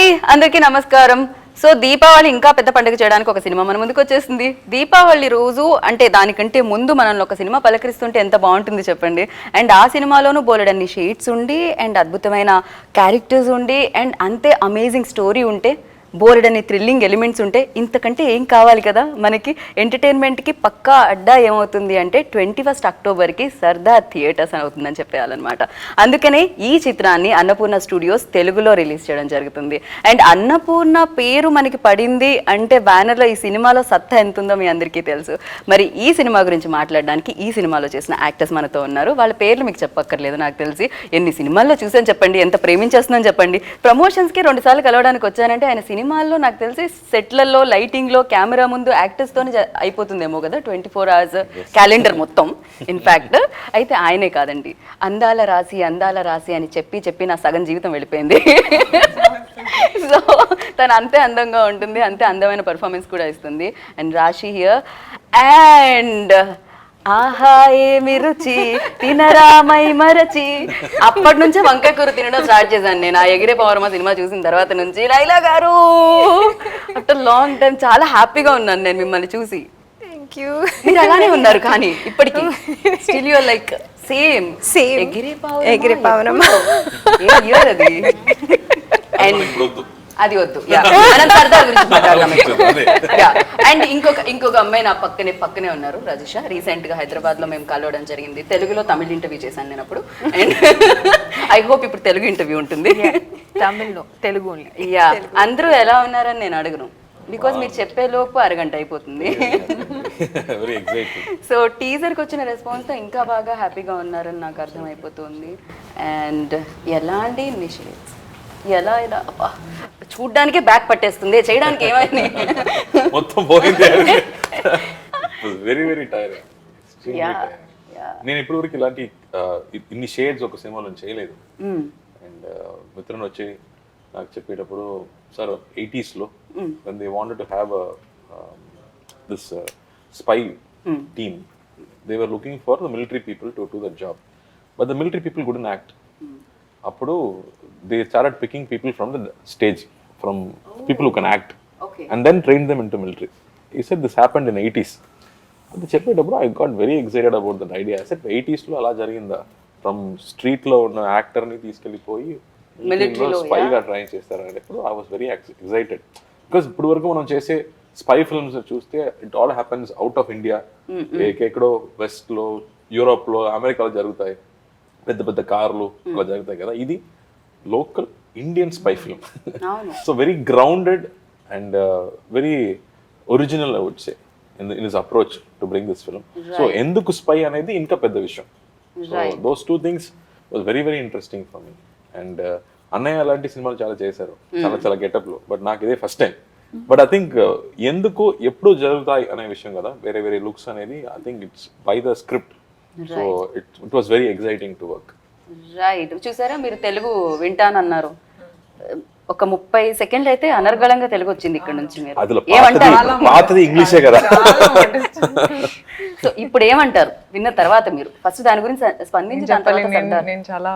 Hi అందరికీ నమస్కారం. So Deepavali ఇంకా పెద్ద పండుగ చేయడానికి ఒక సినిమా మన ముందుకు వచ్చేసింది. దీపావళి రోజు అంటే దానికంటే ముందు మనల్ని ఒక సినిమా పలకరిస్తుంటే ఎంత బాగుంటుంది చెప్పండి. అండ్ ఆ సినిమాలోనూ బోలెడన్ని షేడ్స్ ఉండి అండ్ అద్భుతమైన క్యారెక్టర్స్ ఉండి అండ్ అంతే అమేజింగ్ స్టోరీ ఉంటే బోలెడన్ని థ్రిల్లింగ్ ఎలిమెంట్స్ ఉంటే ఇంతకంటే ఏం కావాలి కదా మనకి. ఎంటర్టైన్మెంట్కి పక్కా అడ్డా ఏమవుతుంది అంటే 21 అక్టోబర్కి సర్దార్ థియేటర్స్ అవుతుందని చెప్పేయాలన్నమాట. అందుకనే ఈ చిత్రాన్ని అన్నపూర్ణ స్టూడియోస్ తెలుగులో రిలీజ్ చేయడం జరుగుతుంది. అండ్ అన్నపూర్ణ పేరు మనకి పడింది అంటే బ్యానర్లో ఈ సినిమాలో సత్తా ఎంత ఉందో మీ అందరికీ తెలుసు. మరి ఈ సినిమా గురించి మాట్లాడడానికి ఈ సినిమాలో చేసిన యాక్టర్స్ మనతో ఉన్నారు. వాళ్ళ పేర్లు మీకు చెప్పక్కర్లేదు, నాకు తెలిసి ఎన్ని సినిమాల్లో చూసాను చెప్పండి, ఎంత ప్రేమించేస్తున్నాను చెప్పండి. ప్రమోషన్స్కి 2 సార్లు కలవడానికి వచ్చానంటే ఆయన సినిమాల్లో నాకు తెలిసి సెట్లలో లైటింగ్లో కెమెరా ముందు యాక్టర్స్తోనే అయిపోతుందేమో కదా 24 hours క్యాలెండర్ మొత్తం. ఇన్ఫ్యాక్ట్ అయితే ఆయనే కాదండి, అందాల రాసి అని చెప్పి నా సగం జీవితం వెళ్ళిపోయింది. సో తను అంతే అందంగా ఉంటుంది, అంతే అందమైన పర్ఫార్మెన్స్ కూడా ఇస్తుంది. అండ్ రాశి హియర్ అండ్ ఆహా ఏమి రుచి తినరామై మరచి. అప్పటి నుంచే వంకాయ కూర తినడం స్టార్ట్ చేశాను నేను. ఆ ఎగిరే పౌర్మ సినిమా చూసిన తర్వాత నుంచి లైలా గారు ఆఫ్టర్ లాంగ్ టైం చాలా హ్యాపీగా ఉన్నాను నేను మిమ్మల్ని చూసి. మీరు అలానే ఉన్నారు కానీ ఇప్పటికీ స్టిల్ యూర్ లైక్ సేమ్ ఎగిరే పౌర్ణమ. అది అండ్ అది వద్దు, మనం సర్దార్ గురించి మాట్లాడదాం. అండ్ ఇంకొక అమ్మాయి నా పక్కనే ఉన్నారు, రజిష. రీసెంట్ గా హైదరాబాద్ లో మేము కలవడం జరిగింది. తెలుగులో తమిళ ఇంటర్వ్యూ చేశాను నేను అప్పుడు. అండ్ ఐ హోప్ ఇప్పుడు తెలుగు ఇంటర్వ్యూ ఉంటుంది. తమిళ్లో తెలుగు. యా, అందరూ ఎలా ఉన్నారని నేను అడగను, బికాజ్ మీరు చెప్పే లోపు అరగంట అయిపోతుంది. సో టీజర్కి వచ్చిన రెస్పాన్స్తో ఇంకా బాగా హ్యాపీగా ఉన్నారని నాకు అర్థమైపోతుంది. అండ్ ఎలాంటి ఇనిషియేటివ్స్ ఎలా చూడ్డానికే బ్యాక్ పట్టేస్తుంది, చేయడానికి ఏమైంది మొత్తం పోయింది. Very very tire. నేను ఇప్పటి వరకు ఇలాంటి ఇన్ని షేడ్స్ ఒక సినిమాలో చేయలేదు. అండ్ మిత్రన్ వచ్చి నాకు చెప్పేటప్పుడు సార్ 80s లో when they wanted to have this spy team, they were looking for the military people to do the job, but the military people couldn't act. అప్పుడు they started picking people from the stage, from people who can act, and then trained them into military. He said this happened in 80s. అది చెప్పేటప్పుడు I got very excited about that idea. I said 80s లో అలా జరిగిందా, from street లో ఉన్న యాక్టర్ని తీసుకెళ్ళిపోయి స్పైగా try చేస్తారని I was very excited, because ఇప్పుడు వరకు మనం చేసే స్పై ఫిల్మ్స్ చూస్తే it all happens out of India. ఎక్కడో వెస్ట్ లో, యూరోప్ లో, అమెరికాలో జరుగుతాయి, పెద్ద పెద్ద కార్లు అలా జరుగుతాయి కదా. ఇది local Indian spy film. So very grounded and very original I would say in his approach to bring this film. So ఎందుకు స్పై అనేది ఇంకా పెద్ద విషయం. So those 2 things was very very interesting for me. And అన్నయ్య అలాంటి సినిమాలు చాలా చేశారు, చాలా గెటప్ లో, బట్ నాకు ఇదే first time. But I think ఎందుకు ఎప్పుడు జరుగుతాయి అనే విషయం కదా, వేరే వేరే లుక్స్ అనేది I think it's by the script. So it was very exciting to work. Right, చూసారా మీరు తెలుగు వింటానన్నారు, ఒక 30 సెకండ్లు అయితే అనర్గళంగా తెలుగు వచ్చింది ఇక్కడ నుంచి. మీరు పాతది ఇంగ్లీషే కదా. సో ఇప్పుడు ఏమంటారు విన్న తర్వాత? మీరు ఫస్ట్ దాని గురించి స్పందించి నేను చాలా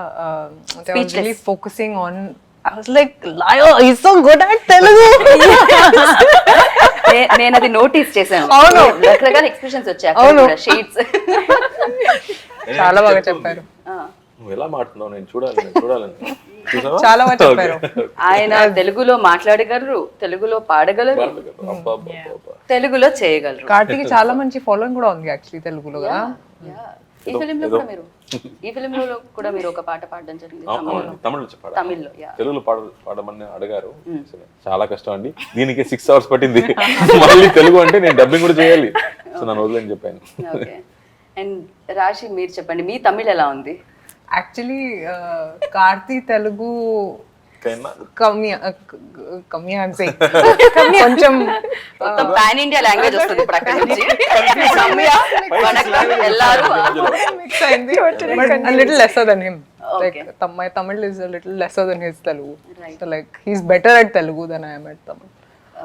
focusing on I was like, Lio, he's so good at Telugu. నేను అది నోటీస్ చేశాను. అవును, రకరకాల ఎక్స్ప్రెషన్స్ వచ్చాయి, షేడ్స్. చాలా బాగా చెప్పారు. నువ్వు ఎలా మాట్లాడుతున్నావు నేను చూడాలని చాలా బాగా చెప్పారు. ఆయన తెలుగులో మాట్లాడగలరు, తెలుగులో పాడగలరు, తెలుగులో చేయగలరు. కార్తీకి చాలా మంచి ఫాలోయింగ్ కూడా ఉంది యాక్చువల్లీ తెలుగులో కదా. ఈ ఫిలిం లో కూడా మీరు ఒక పాట పాడడం జరిగింది తమిళ్లో. తెలుగులో పాడమని అడిగారు, చాలా కష్టం అండి, దీనికి 6 hours పట్టింది. మళ్ళీ తెలుగు అంటే నేను డబ్బింగ్ కూడా చేయాలి, సో నన్ను వదిలేని చెప్పాను. అండ్ రాశి మీరు చెప్పండి, మీ తమిళ్ ఎలా ఉంది? యాక్చువల్లీ కార్తీ తెలుగు కొంచెం పాన్ ఇండియా లాంగ్వేజ్ వస్తుంది ఇప్పుడు అక్కడ నుంచి. Little lesser then him. Like my Tamil is a little lesser than his Telugu. So like he's better at Telugu than I am at Tamil.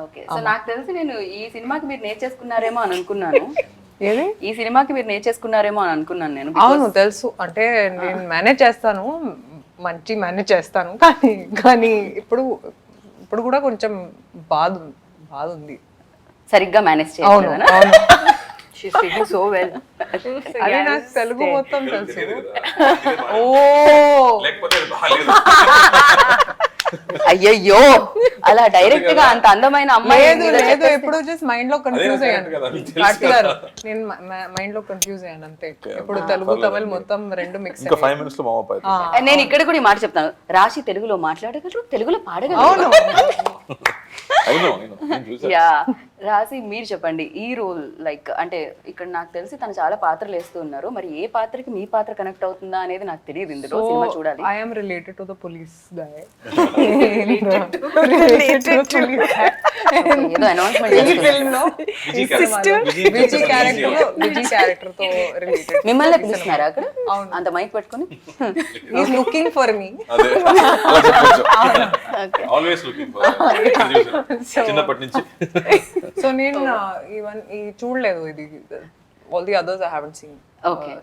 Okay, so నాకు తెలిసి నేను ఈ సినిమాకి మీరు నేర్చేసుకున్నారేమో అని అనుకున్నాను. ఏది ఈ సినిమాకి మీరు నేర్చేసుకున్నారేమో అని అనుకున్నాను నేను. అవును తెలుసు, అంటే నేను మేనేజ్ చేస్తాను, మంచి మేనేజ్ చేస్తాను, కానీ ఇప్పుడు ఇప్పుడు కూడా కొంచెం బాధ ఉంది. సరిగ్గా మేనేజ్ అవును చేయాలి. అవును. She's speaking so well. అదే నాకు తెలుగు మొత్తం తెలుసు. ఓ లేకపోతే అది బాగాలేదు. అయ్యయ్యో అలా డైరెక్ట్ గా అంత అందమైన అమ్మాయి లేదు ఎప్పుడు జస్ట్ మైండ్ లో కన్ఫ్యూజ్ అయ్యాను. కదా, నీకు తెలుసు కార్తి గారు కదా. నేను మైండ్ లో కన్ఫ్యూజ్ అయ్యాను అంతే. ఇప్పుడు తెలుగు తమిళ్ మొత్తం రెండు మిక్స్ ఇంకా 5 minutes లో మామ అయిపోతుంది. నేను ఇక్కడ కూడా ఈ మాట చెప్తాను, రాశి తెలుగులో మాట్లాడగలరు, తెలుగులో పాడగలరు. అవును. నేను చూసా. యా రాశి మీరు చెప్పండి, ఈ రోల్ లైక్ అంటే ఇక్కడ నాకు తెలిసి తను చాలా పాత్రలు వేస్తూ ఉన్నారు, మరి ఏ పాత్రకి మీ పాత్ర కనెక్ట్ అవుతుందా అనేది నాకు తెలియదు, ఇందులో సినిమా చూడాలి. I am related to the police guy. ఏదో అనౌన్స్మెంట్ ఫిల్మ్ లో విజీ క్యారెక్టర్ తో రిలేటెడ్. మిమ్మల్ని పిలుస్తున్నారా అక్కడ అంత మైక్ పట్టుకొని? He's looking for me. అదే అలా చెప్పొచ్చు. ఆల్వేస్ లుకింగ్ ఫర్ చిన్నప్పటి నుంచి. సో నేను ఈవెన్ ఈ చూడలేదు ఇది. All the others I haven't seen. Okay.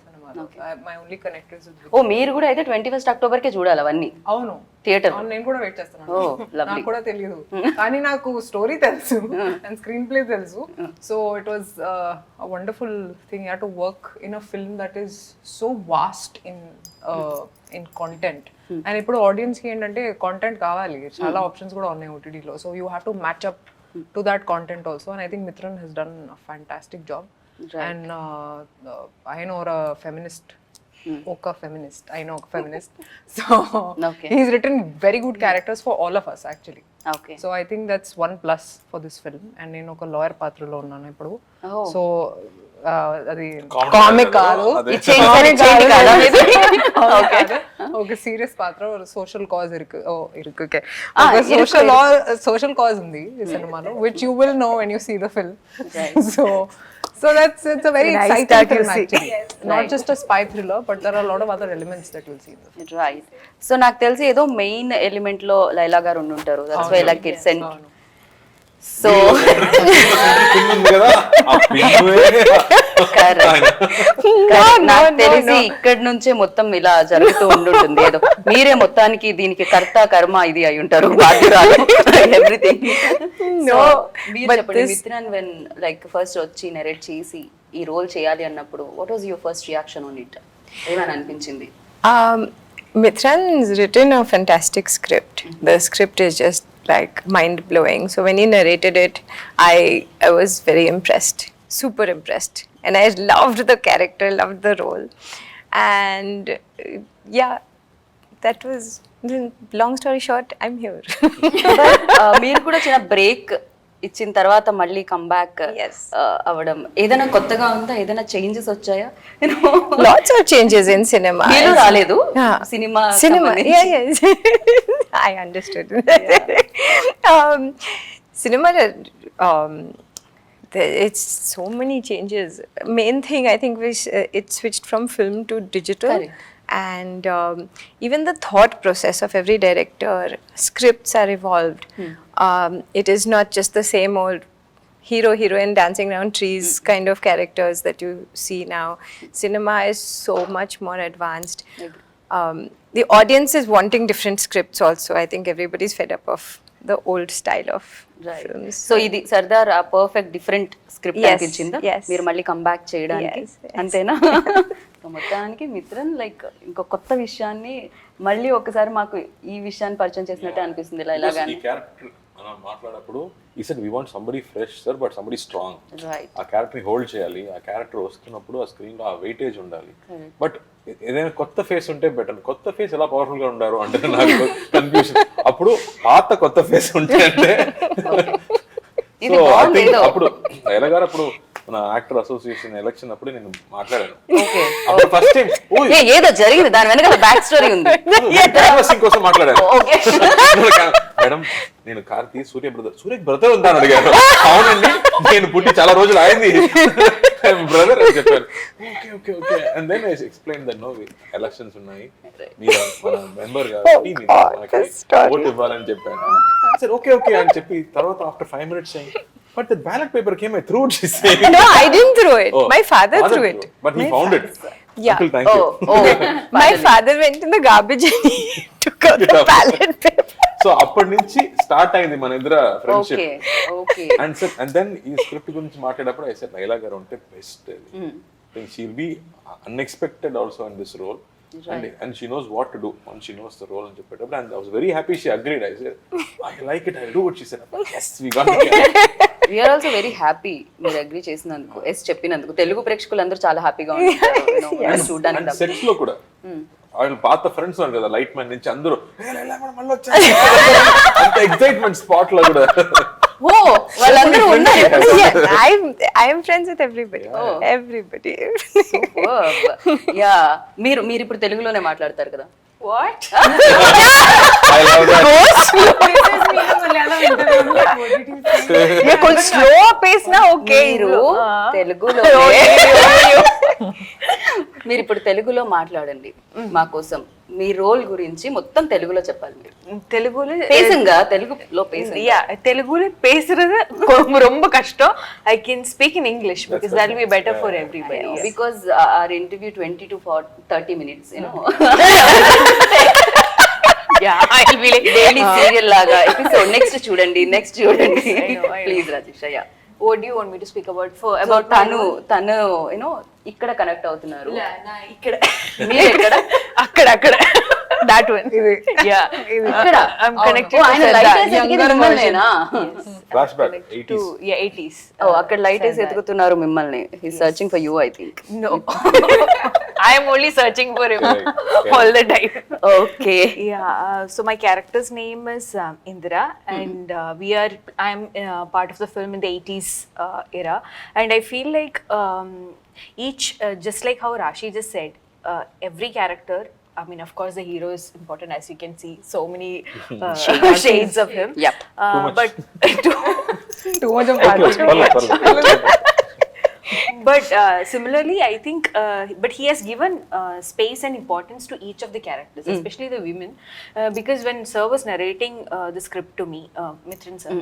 My only connected. ఓ మీరు కూడా అయితే 21 అక్టోబర్ కే చూడాలి అవన్నీ అవును థియేటర్. అవును, నేను కూడా వెయిట్ చేస్తున్నాను. Oh, lovely. నాకు కూడా తెలియదు కానీ నాకు స్టోరీ తెలుసు అండ్ స్క్రీన్ ప్లే తెలుసు. So it was a wonderful thing. You have to work in a film that is so vast in content. And ఇప్పుడు ఆడియన్స్ కి ఏంటంటే కాంటెంట్ కావాలి, చాలా ఆప్షన్స్ కూడా ఉన్నాయి ఓటీటీలో. So you have to match up to that content also. And I think Mithran he's done a fantastic job. And I know a feminist. Oka feminist. I know a feminist. So Okay. he's written very good characters for all of us actually. Okay. So I think that's one plus for this film. And నేను ఒక lawyer పాత్రలో ఉన్నాను ఇప్పుడు. Oh. So అది Comedy comic కాదు, కాదు, అదే. Change కాదా మీది? Okay. ఒక సీరియస్ పాత్ర, ఒక సోషల్ కాజ్ ఇరుకు. ఓకే, Ah, సోషల్ కాజ్ ఉంది ఈ సినిమాలో, which you will know when you see the film. So it's a very Nice exciting that you film see. actually. Not just a spy thriller, but there are a lot of other elements that you'll see in the film. Right. So నాకు తెలిసి ఏదో main element లో లైలా గారు ఉండుంటారు. That's why like it's sent. So pin ఉంది కదా, ఆ పిన్నువే నాకు తెలిసి ఇక్కడ నుంచే మొత్తం ఇలా జరుగుతూ ఉండుంటుంది. ఏదో మీరే మొత్తానికి దీనికి కర్త కర్మ ఇది అయి ఉంటారు, బాధ్యురాలు, ఎవ్రీథింగ్. సో మీరు చెప్పండి, మిత్రన్ వెన్ లైక్ ఫస్ట్ వచ్చి నెరేట్ చేసి ఈ రోల్ చేయాలి అన్నప్పుడు what was your first reaction on it? ఏమని అనిపించింది? Mithran's written a fantastic script. The script is just like mind blowing. So when he narrated it, I was very impressed, super impressed, and I loved the character, loved the role, and yeah, that was. Long story short, I'm here. మీరు కూడా చిన్న break ఇచ్చిన తర్వాత మళ్ళీ comeback Yes. అవ్వడం ఏదైనా కొత్తగా ఉందా? ఏదైనా చేంజెస్ వచ్చాయా? Lots of changes in cinema. మీరు రాలేదు Yeah. Cinema Yeah, yes. I understood. Cinema, it's so many changes. Main thing I think was it switched from film to digital. Correct. And even the thought process of every director, scripts are evolved. It is not just the same old hero heroine dancing around trees kind of characters that you see now. Cinema is so much more advanced. The audience is wanting different scripts also. I think everybody's fed up of the old style of films. So ఇది సర్దార్ ఆ perfect different script Yes, అనిపించిందా yes. మీరు మళ్ళీ comeback చేయడానికి? Yes, yes. అంతేనా? So మొత్తానికి Mithran like ఇంకో కొత్త విషయాన్ని మళ్ళీ ఒకసారి మాకు ఈ విషయాన్ని పరిచయం చేసినట్టే అనిపిస్తుంది ఇలా ఈ ఇలాగానే. క్యారెక్టర్ మనం మాట్లాడప్పుడు ఈ said we want somebody fresh sir, but somebody strong. Right. ఆ క్యారెక్టర్ ని హోల్డ్ చేయాలి, ఆ క్యారెక్టర్ వస్తున్నప్పుడు ఆ స్క్రీన్ లో ఆ వెయిటేజ్ ఉండాలి. బట్ ఏదైనా కొత్త ఫేస్ ఉంటే బెటర్. కొత్త ఫేస్ ఎలా పవర్ఫుల్ గా ఉండారు అంటే నాకు కన్ఫ్యూజన్. అప్పుడు పాత కొత్త ఫేస్ ఉంటే అంటే ఇది సో ఐ బాగుంది థింక్ ఏదో. అప్పుడు లైలా గారు అప్పుడు మన యాక్టర్ అసోసియేషన్ ఎలక్షన్ అప్పుడు నేను మాట్లాడాను. ఓకే. అప్పుడు ఫస్ట్ టైం ఏదో జరిగింది, దాని వెనకాల బ్యాక్ స్టోరీ ఉంది. క్యాన్వాసింగ్ కోసం మాట్లాడాను. ఓకే. మేడం నేను కార్తీ సూర్య బ్రదర్ ఉందా అని అడిగాను. అవునండి, నేను పుట్టి చాలా రోజులు అయింది బ్రదర్ అని చెప్పాను. Okay okay okay and then I explain that no elections ఉన్నాయి, మీరు మన మెంబర్ కాబట్టి ఓట్ ఇవ్వాలని చెప్పాను. సరే ఓకే ఓకే అని చెప్పి తర్వాత after 5 minutes saying, but the ballot paper came, I threw it, she said. No, I didn't throw it. Oh, My father threw it. But he found it. Yeah. Uncle, thank you. Oh. My father went in the garbage and he took out the ballot paper. So అప్పటి నుంచి start అయింది మన ఇద్దరు friendship. Okay okay. And then ఈ script గురించి మాట్లాడేటప్పుడు I said Laila గారు ఉంటే best. She'll be unexpected also in this role. And she knows what to do once she knows the role and చెప్పేటప్పుడు, and I was very happy she agreed. I said, I like it, I'll do it. She said, yes, we got it. We are also very happy మీరు agree చేసినందుకు, yes చెప్పినందుకు. తెలుగు ప్రేక్షకులందరూ చాలా హ్యాపీగా ఉంటారు చూడడానికి. And sets లో కూడా వాళ్ళు పాత ఫ్రెండ్స్ ఉన్నారు కదా, లైట్ మ్యాన్ నుంచి అందరూ మళ్ళీ వచ్చారు అంత ఎక్సైట్మెంట్ స్పాట్ లో కూడా. ఓ వాళ్ళందరూ ఉన్నారు. I am friends with everybody. Everybody. Yeah మీరు ఇప్పుడు తెలుగులోనే మాట్లాడతారు కదా. What? I love that. కొంచెం స్లో పేస్ నా ఓకే. మీరు తెలుగులో మీరు ఇప్పుడు తెలుగులో మాట్లాడండి మా కోసం. మీ రోల్ గురించి మొత్తం తెలుగులో చెప్పాలి మీరు. తెలుగులో பேசுங்க, తెలుగులో பேசுங்க. Yeah, తెలుగులో பேசுறது ரொம்ப కష్టం. I can speak in English because that will be better for everybody. Because our interview 20 to 30 minutes, you know. Yeah, I'll be like daily serial లాగా ఎపిసోడ్ నెక్స్ట్ చూడండి. Please Rajesh. Yeah, what do you want me to speak about? about తను you know ఇక్కడ connect అవుతున్నారు. ఇక్కడ మీరు ఎక్కడ? అక్కడ that one. Yeah, ఇక్కడ I'm connected to ఆయన లైట్ వేసి ఎతికేది మిమ్మల్నేనా? Flash back 80s. Yeah, 80s. అక్కడ లైట్ వేసి ఎతుకుతున్నారు మిమ్మల్ని. He searching for you, I think. No. I am only searching for him Correct. all the time. Okay. Yeah, so my character's name is Indira, and I'm part of the film in the 80s era, and I feel like each, just like how Rashi just said, every character, I mean, of course, the hero is important, as you can see, so many shades of him. Yep. Too much. But Too much of But similarly, I think, but he has given space and importance to each of the characters, especially the women, because when Sir was narrating the script to me, Mithran sir,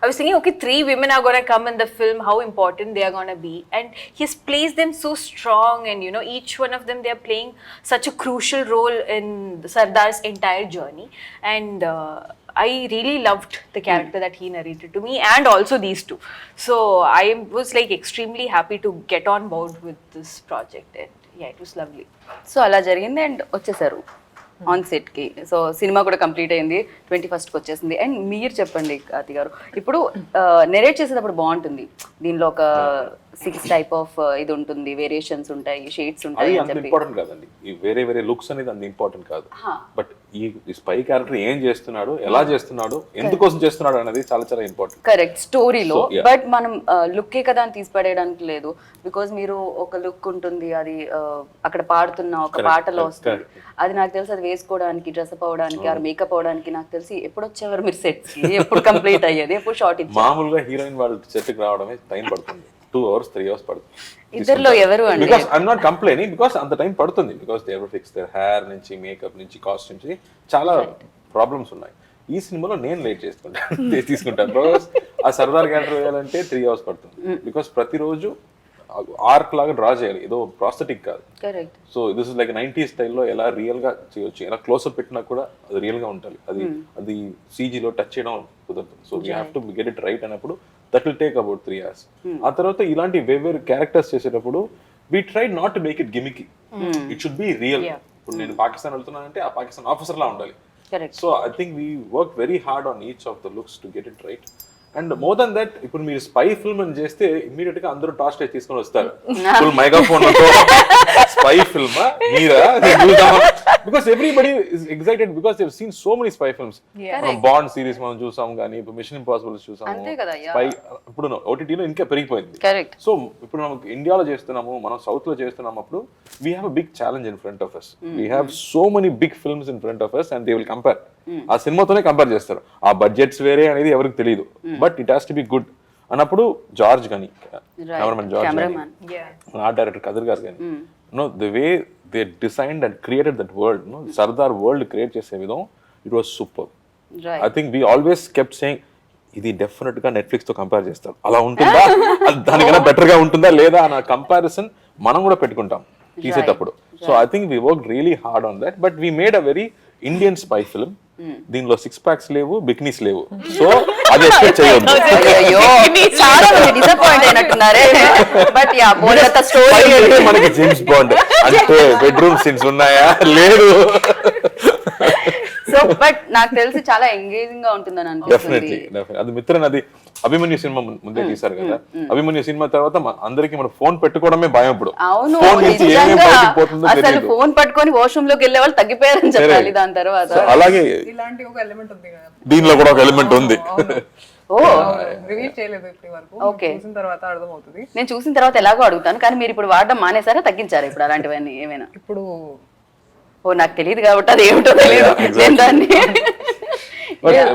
I was thinking, okay, 3 women are going to come in the film, how important they are going to be. And he has placed them so strong, and you know, each one of them, they are playing such a crucial role in Sardar's entire journey. And I really loved the character that he narrated to me, and also these two. So I was like extremely happy to get on board with this project, and yeah, it was lovely. So అలా జరిగింది and వచ్చేసారు on set కి. So cinema కూడా complete అయింది, 21st కి వచ్చేసింది. And మీరు చెప్పండి కార్తి గారు, ఇప్పుడు నెరేట్ చేసేటప్పుడు బాగుంటుంది, దీనిలో ఒక 6 టైప్ ఆఫ్ ఇది ఉంటుంది, వేరియేషన్స్ ఉంటాయి, షేడ్స్ ఉంటాయి అది అని అంత చెప్పి. ఇంపార్టెంట్ కాదండి. ఈ వేరే లుక్స్ అనేది అంత ఇంపార్టెంట్ కాదు. బట్ ఈ స్పై క్యారెక్టర్ ఏం చేస్తున్నాడు, ఎలా చేస్తున్నాడు, ఎందుకోసం చేస్తున్నాడు అనేది చాలా చాలా ఇంపార్టెంట్. కరెక్ట్, స్టోరీలో. So, yeah. బట్ మనం లుక్కే కదా అని తీసి పడేయడానికి లేదు. బికాజ్ మీరు ఒక లుక్ ఉంటుంది, అది అక్కడ పాడుతున్న ఒక పాటలో వస్తుంది. అది నాకు తెలిసి అది వేసుకోవడానికి, డ్రెస్అప్ అవడానికి, ఆ మేకప్ అవడానికి నాకు తెలిసి ఎప్పుడు వచ్చేవారు మీరు సెట్స్ కి, ఎప్పుడు కంప్లీట్ అయ్యేది, ఎప్పుడు షార్ట్ ఇచ్చారు? మామూలుగా హీరోయిన్ వాళ్ళు సెట్కి రావడమే టైం పడుతుంది, 2 hours 3 hours పడుతుంది. ఇద్దరులో ఎవరు అండి? Because I'm not complaining, because అంత టైం పడుతుంది. Because they ever fix their hair నుంచి, మేకప్ నుంచి, కాస్ట్యూమ్ నుంచి చాలా ప్రాబ్లమ్స్ ఉన్నాయి. ఈ సినిమాలో నేను లేట్ తీసుకుంటాను బికాస్ ఆ సర్దార్ క్యారెక్టర్ వేయాలంటే 3 hours పడుతుంది. బికాస్ ప్రతిరోజు ఆర్క్ లాగా డ్రా చేయాలి, ఏదో ప్రాస్థెటిక్ కాదు. Correct. So this is like 90s స్టైల్లో ఎలా రియల్ గా చేయొచ్చు, ఎలా క్లోజ్అప్ పెట్టినా కూడా అది రియల్ గా ఉండాలి. అది CGలో టచ్ చేయడం కుదరదు. So we have to get it right అన్నప్పుడు that will take about 3 hours. ఆ తర్వాత ఇలాంటి వేరే క్యారెక్టర్స్ చేసేటప్పుడు we try not to make it gimmicky, it should be real. ఇప్పుడు నేను పాకిస్తాన్ వెళ్తున్నానంటే ఆ పాకిస్తాన్ ఆఫీసర్ లా ఉండాలి. So I think we work very hard on each of the looks to get it right. And more than that, ఇప్పుడు మీరు spy film అని చేస్తే ఇమ్మీడియట్ గా అందరూ టార్చ్ లైట్ తీసుకొని వస్తారు, full megaphone spy film Meera, because everybody is excited because they have seen so many spy films. మనం bond series మనం చూసాం, కానీ ఇప్పుడు మిషన్ ఇంపాసిబుల్ చూసాము, స్పై ఇప్పుడు ఓటీటీలో ఇంకా పెరిగిపోయింది. సో ఇప్పుడు మనం ఇండియాలో చేస్తున్నాము, మనం సౌత్ లో చేస్తున్నాము, అప్పుడు we have a big challenge in front of us. We have so many big films in front of us and they will compare. ఆ సినిమాతోనే కంపేర్ చేస్తారు. ఆ బడ్జెట్స్ వేరే అనేది ఎవరికి తెలియదు, but it has to be good అన్నప్పుడు జార్జ్ కానీ, కెమెరామెన్ జార్జ్ కానీ, ఆర్ట్ డైరెక్టర్ కదిర్ గారు కానీ, know the way they designed and created that world, know Sardar world create చేసే విధం, it was super. I think we always kept saying ఇది డెఫినెట్ గా Netflix తో కంపేర్ చేస్తారు, అలా ఉంటుందా, దానికన్నా బెటర్ గా ఉంటుందా లేదా అన్న కంపారిజన్ మనం కూడా పెట్టుకుంటాం తీసేటప్పుడు. So I think we work really hard on that, but we made a very Indian spy film దీనిలో 6 packs లేవు, బికినీస్ లేవు. సో అది ఎక్స్పెక్ట్ చేయొద్దు. అయ్యో చాలా మంది డిసప్పాయింట్ అయినట్టున్నారే. బట్ యా బోలెడంత స్టోరీ మనకి జేమ్స్ బాండ్ అంటే బెడ్రూమ్ సీన్స్ ఉన్నాయా? లేదు. సో బట్ నాకు తెలిసి చాలా ఎంగేజింగ్ గా ఉంటుందని అనిపిస్తుంది. డెఫినెట్లీ అది మిత్రన్, అది అభిమన్యు సినిమా ముందే తీశారు కదా. అభిమన్యు సినిమా తర్వాత అందరికి మన ఫోన్ పెట్టుకోవడమే భయం. ఇప్పుడు అవును, ఫోన్ నుంచి ఏమేమి బయటికి పోతుందో అసలు తెలియదు. ఫోన్ పట్టుకొని వాష్రూమ్ లోకి వెళ్ళే వాళ్ళు తగ్గిపోయారని చెప్పాలి దాని తర్వాత. అలాగే ఇలాంటి ఒక ఎలిమెంట్ ఉంది కదా దీనిలో కూడా ఒక ఎలిమెంట్ ఉంది. ఓ రివీల్ చేయలేదు ఇప్పటి వరకు. Okay. చూసిన తర్వాత అర్థమవుతుంది. నేను చూసిన తర్వాత ఎలాగో అడుగుతాను, కానీ మీరు ఇప్పుడు వాడడం మానేసారా, తగ్గించారా ఇప్పుడు అలాంటివన్నీ ఏమైనా? ఇప్పుడు ఓ నాకు తెలియదు కాబట్టి అది ఏమిటో తెలియదు. నేను దాన్ని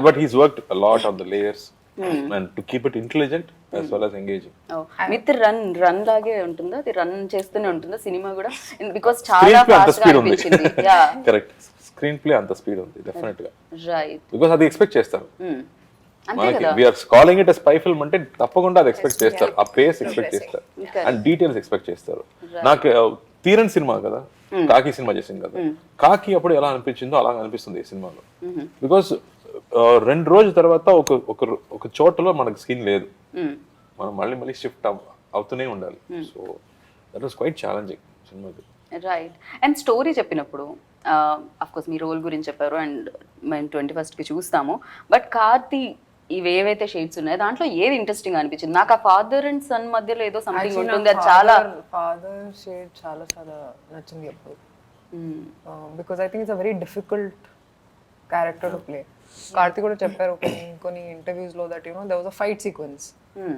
But he's worked a lot on the layers and to keep it intelligent as well as engaging. With run లాగే ఉంటుందా? అది రన్ చేస్తూనే ఉంటుందా సినిమా కూడా? బికాస్ చాలా Screenplay అంత ఫాస్ట్ గా స్పీడ్ ఉంది. అనిపించింది. యా కరెక్ట్, స్క్రీన్ ప్లే అంత స్పీడ్ ఉంది డెఫినెట్ గా. రైట్. బికాస్ అది ఎక్స్పెక్ట్ చేస్తారు అంతే మనకి. కదా. We're calling it spy film అంటే తప్పకుండా అది ఎక్స్పెక్ట్ చేస్తారు. ఆ పేస్ ఎక్స్పెక్ట్ చేస్తారు అండ్ డీటెయిల్స్ ఎక్స్పెక్ట్ చేస్తారు. నాకు తీరన్ సినిమా కదా, కాకి సినిమా చేసింది కదా, కాకి అప్పుడు ఎలా అనిపించిందో అలా అనిపిస్తుంది ఈ సినిమాలో. బికాస్ 2 రోజుల తర్వాత ఒక చోటలో మనకు స్కిన్ లేదు, మనం మళ్ళీ షిఫ్ట్ అవుతూనే ఉండాలి. So that was quite challenging సినిమాకి. రైట్. అండ్ స్టోరీ చెప్పినప్పుడు అఫ్ కోర్స్ మీ రోల్ గురించి చెప్పారు అండ్ మేము 21st కి చూస్తాము. బట్ కార్తీ ఇవేవైతే షేడ్స్ ఉన్నాయో దాంట్లో ఏది ఇంట్రెస్టింగ్ అనిపించింది? నాకు ఆ ఫాదర్ అండ్ సన్ మధ్యలో ఏదో సంథింగ్ ఉంటుంది, అది చాలా ఫాదర్ షేడ్ చాలా నచ్చింది అప్పుడు. Because I think it's a very difficult character to play. Karthi కూడా చెప్పారు కొన్ని ఇంటర్వ్యూస్ లో that you know there was a fight sequence,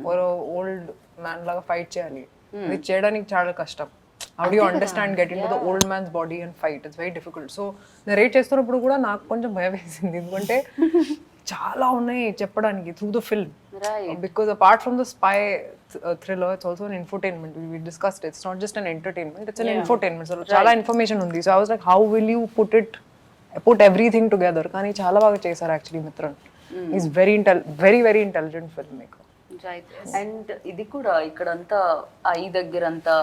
ఒక ఓల్డ్ మ్యాన్ లాగా ఫైట్ చేయాలి. అది చేయడానికి చాలా కష్టం. How do you understand get into the old man's body and fight? It's very difficult. So narrate చేస్తున్నప్పుడు కూడా నాకు కొంచెం భయం వేసింది, ఎందుకంటే చాలా ఉన్నాయి చెప్పడానికి through the film. Because apart from the spy thriller it's also an infotainment. We discussed it's not just an entertainment, it's an infotainment. So చాలా ఇన్ఫర్మేషన్ ఉంది. So I was like how will you put everything together? కానీ చాలా బాగా చేశారు actually Mithran. Is very very intelligent filmmaker. Right. And ఇది కూడా ఇక్కడంతా I దగ్గర అంతా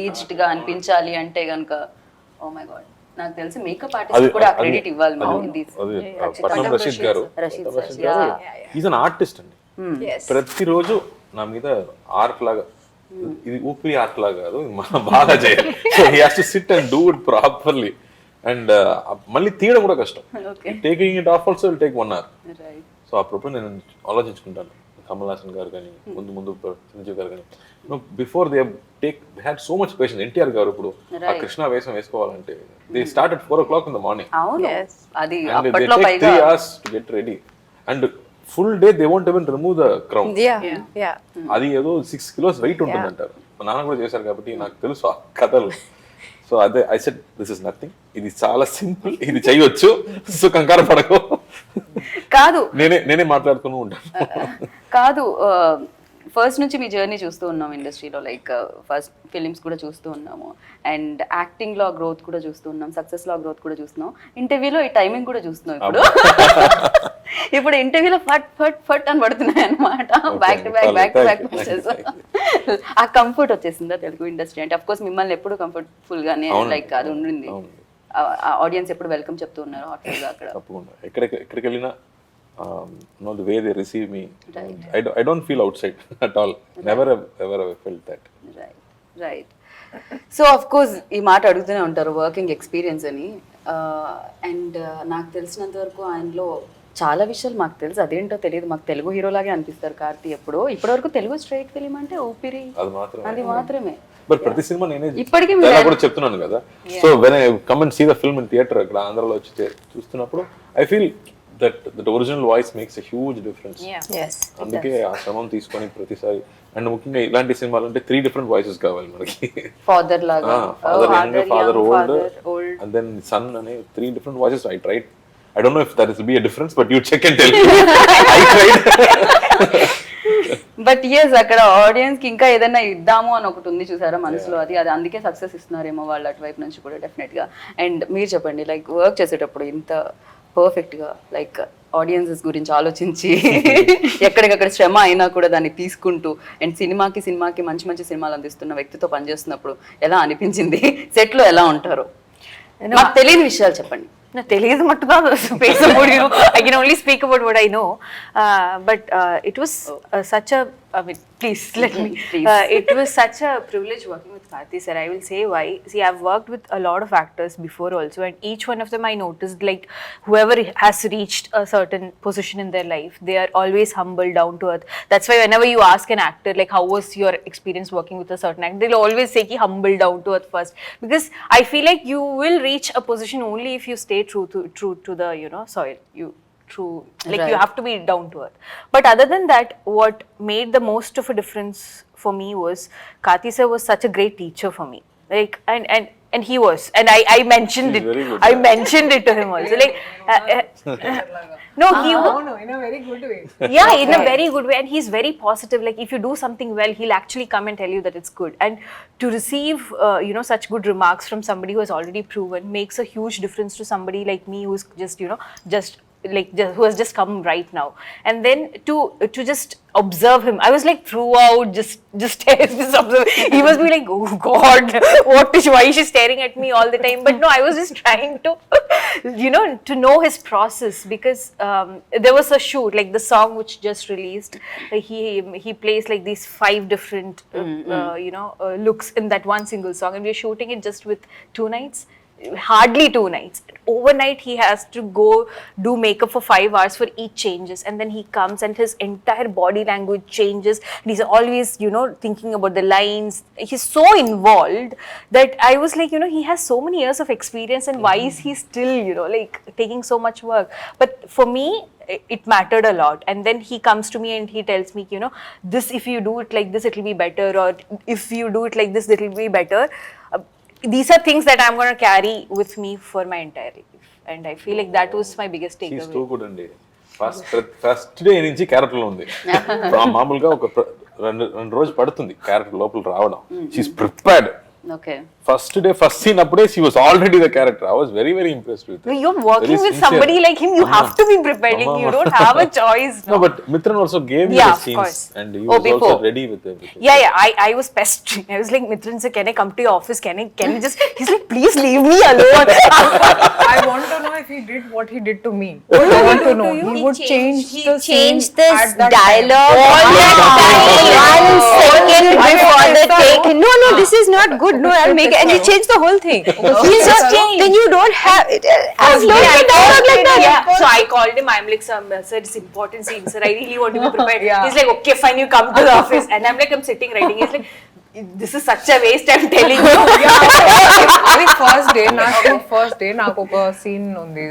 ఏజ్డ్ గా అనిపించాలి అంటే గనుక ఓ మై గాడ్, నాకు తెలిసి మేకప్ ఆర్టిస్ట్ కూడా క్రెడిట్ ఇవ్వాలి మనం. పట్నం రషీద్ గారు ఈజ్ అన్ ఆర్టిస్ట్ అండి. ప్రతిరోజు నా మీద ఆర్ట్ లాగా, ఇది ఊపిరి ఆర్ట్ లాగా కాదు, మనం బాగా చేయాలి. So he has to SIT and do it properly. And మళ్ళీ తీయడం కూడా కష్టం. Taking it of also will take 1 hour. So అప్పుడు నేను ఆలోచించుకుంటాను, కమల్ హాసన్ గారు కానీ ముందు సంజీవ్ గారు కానీ before they had so much patience. NTR గారు ఇప్పుడు ఆ కృష్ణ వేషం వేసుకోవాలంటే they start at 4 o'clock in the morning. అది and they take 3 hours to get ready and full day they won't even remove the crown. అది ఏదో 6 kilos weight ఉంటుంది అంటారు. మా నాన్న కూడా చేశారు కాబట్టి నాకు తెలుసు ఆ కథలు. సో అదే I said this is nothing, ఇది చాలా సింపుల్, ఇది చేయొచ్చు, సో కంగారు పడకు. కాదు నేనే మాట్లాడుతూ ఉంటాను. కాదు, ఫస్ట్ నుంచి మీ జర్నీ చూస్తూ ఉన్నాం ఇండస్ట్రీలో, లైక్ ఫస్ట్ ఫిలిమ్స్ కూడా చూస్తూ ఉన్నాము అండ్ యాక్టింగ్ లో గ్రోత్ కూడా చూస్తూ ఉన్నాం, సక్సెస్ లో గ్రోత్ కూడా చూస్తున్నాం, ఇంటర్వ్యూలో ఈ టైమింగ్ కూడా చూస్తున్నాం. ఇప్పుడు ఇంటర్వ్యూలో ఫట్ ఫట్ ఫట్ అని పడుతున్నాయి అనమాట, బ్యాక్ టు బ్యాక్ ఆ కంఫర్ట్ వచ్చేసిందా తెలుగు ఇండస్ట్రీ అంటే? అఫ్ కోర్స్ మిమ్మల్ని ఎప్పుడు కంఫర్టబుల్ గానే లైక్ అది ఉండింది, ఆడియన్స్ ఎప్పుడు వెల్కమ్ చెప్తూ ఉన్నారు హాస్టల్ గా అక్కడ. తప్పకుండా ఎక్కడికి వెళ్ళినా the way they receive me, I don't feel outside at all. Never ever felt that. Right. So of course ఈ మాట అడుగుతూనే ఉంటారు వర్కింగ్ ఎక్స్పీరియన్స్ అని. అండ్ నాకు తెలిసినంత వరకు ఆయనలో చాలా విషయాలు మాకు తెలుసు, అదేంటో తెలియదు. మాకు తెలుగు హీరో లాగే అనిపిస్తారు కార్తీ. ఇప్పటివరకు తెలుగు స్ట్రైట్ ఫిలిం అంటే ఊపిరి, అది మాత్రమే. బట్ ప్రతి సినిమా నేనే ఇప్పటికీ కూడా చెప్తున్నాను కదా. So when I come and see the film in theatre ఇక్కడ ఆంధ్రాలో వచ్చి చూస్తున్నప్పుడు I feel that original voice makes a huge difference. అందుకే ఆ శ్రమం తీసుకొని ప్రతిసారి, అండ్ ముఖ్యంగా ఇలాంటి సినిమాలు అంటే 3 different voices కావాలి మనకి. ఫాదర్ లాగా, father old and then son అనే 3 different voices. I tried. I don't know if that will be a difference, but you check and tell me. I tried. But yes అక్కడ audience కి ఇంకా ఏదైనా ఇద్దాము అని ఒకటి ఉంది చూసారా మనసులో, అది అందుకే సక్సెస్ ఇస్తున్నారేమో వాళ్ళు అటువైపు నుంచి కూడా డెఫినెట్ గా. అండ్ మీరు చెప్పండి, లైక్ వర్క్ చేసేటప్పుడు ఇంత పర్ఫెక్ట్ గా లైక్ ఆడియన్సెస్ గురించి ఆలోచించి ఎక్కడికక్కడ శ్రమ అయినా కూడా దాన్ని తీసుకుంటూ అండ్ సినిమాకి మంచి సినిమాలు అందిస్తున్న వ్యక్తితో పనిచేస్తున్నప్పుడు ఎలా అనిపించింది? సెట్ లో ఎలా ఉంటారు? నాకు తెలియని విషయాలు చెప్పండి. No, తెలియదు மட்டும்தான் பேச முடியும். I can only speak about what I know. But it was such a, I mean, please let me. It was such a privilege working with Karthi sir. I will say why. See, I've worked with a lot of actors before also, and each one of them I noticed, like, whoever has reached a certain position in their life, they are always humble, down to earth. That's why whenever you ask an actor, like, how was your experience working with a certain actor, they'll always say ki humble, down to earth first, because I feel like you will reach a position only if you stay true to the, you know, soil. Like, you have to be down to earth. But other than that, what made the most of a difference for me was Karthi sir was such a great teacher for me. Like, and he was, and I mentioned He's it. very good, I yeah. mentioned it to him also. Like, no, he in a very good way. yeah, in a very good way, and he's very positive. Like, if you do something well, he'll actually come and tell you that it's good. And to receive you know, such good remarks from somebody who has already proven makes a huge difference to somebody like me, who's just, you know, who has just come right now. And then to just observe him, I was like throughout just observe. He must be like, oh God, why is she staring at me all the time? But no, I was just trying to you know, to know his process, because there was a shoot, like the song which just released, he plays like these 5 different you know, looks in that one single song, and we're shooting it just with 2 nights. Hardly 2 nights. Overnight he has to go do makeup for 5 hours for each changes, and then he comes and his entire body language changes. He's always, you know, thinking about the lines. He's so involved that I was like, you know, he has so many years of experience, and why is he still, you know, like, taking so much work? But for me, it mattered a lot. And then he comes to me and he tells me, you know, this, if you do it like this, it'll be better, or if you do it like this, it'll be better. These are things that I'm going to carry with me for my entire life, and I feel like that was my biggest she's takeaway. Too good అండి. First day నుంచి character లో ఉంది. మామూలుగా ఒక 2 రోజులు పడుతుంది character లోపల రావడం. She's prepared. Okay. First day, first scene appude, she was already the character. I was very, very impressed with her. You're working Very with sincere. somebody like him, you have to be prepared. Like, you don't have a choice. No, but Mithran also gave me Yeah, the of scenes, course. and he Oh, was also before. ready with everything. Yeah, I was pestering. I was like, Mithran sir, can I come to your office? Can I just? He's like, please leave me alone. I want to know if he did what he did to me. I want to know. He would change the scene at that dialogue time. all that time. 1 second before the take. No, this is not good. No, I'll make it. And he changed the whole thing. He's just changed. Then you don't have it. I've learned the dialogue like that. Yeah. So I called him. I'm like, sir, it's important scene, sir. I really want to be prepared. Yeah. He's like, okay, fine, you come to the office. And I'm like, I'm sitting writing. He's like, this is such a waste, I'm telling you. అది first day నాకు ఒక scene ఉంది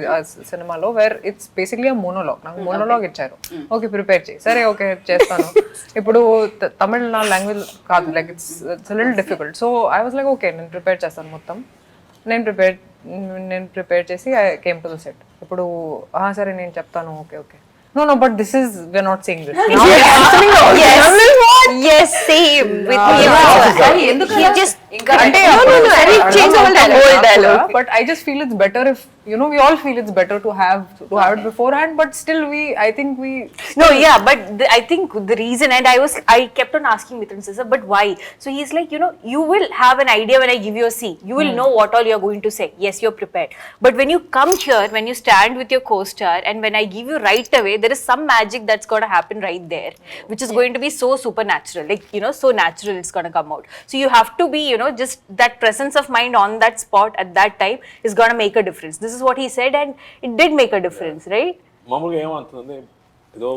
సినిమాలో where it's basically ఆ monologue. నాకు monologue ఇచ్చారు. Okay prepare చేయి. సరే ఓకే చేస్తాను. ఇప్పుడు తమిళ్ నా లాంగ్వేజ్ కాదు, like it's little difficult. So I was like okay నేను ప్రిపేర్ చేస్తాను మొత్తం. నేను ప్రిపేర్ చేసి I came to the set. ఇప్పుడు సరే నేను చెప్తాను. Okay No, but this is, we're not saying this. Now we're cancelling all this. Yes, same with him. He just అంటే no, and he changed the whole dialogue. But I just feel it's better if, you know, we all feel it's better to have it beforehand, but still I think we No, yeah, but I think the reason, and I kept on asking Mithran sir, but why? So he's like, you know, you will have an idea when I give you a scene. You will know what all you're going to say. Yes, you're prepared. But when you come here, when you stand with your co-star, and when I give you right away, there is some magic that's going to happen right there, which is going to be so supernatural, like, you know, so natural it's going to come out. So you have to be, you know, just that presence of mind on that spot at that time is going to make a difference. This is what he said, and it did make a difference, right? మామూలుగా ఏమంటుందంటే ఏదో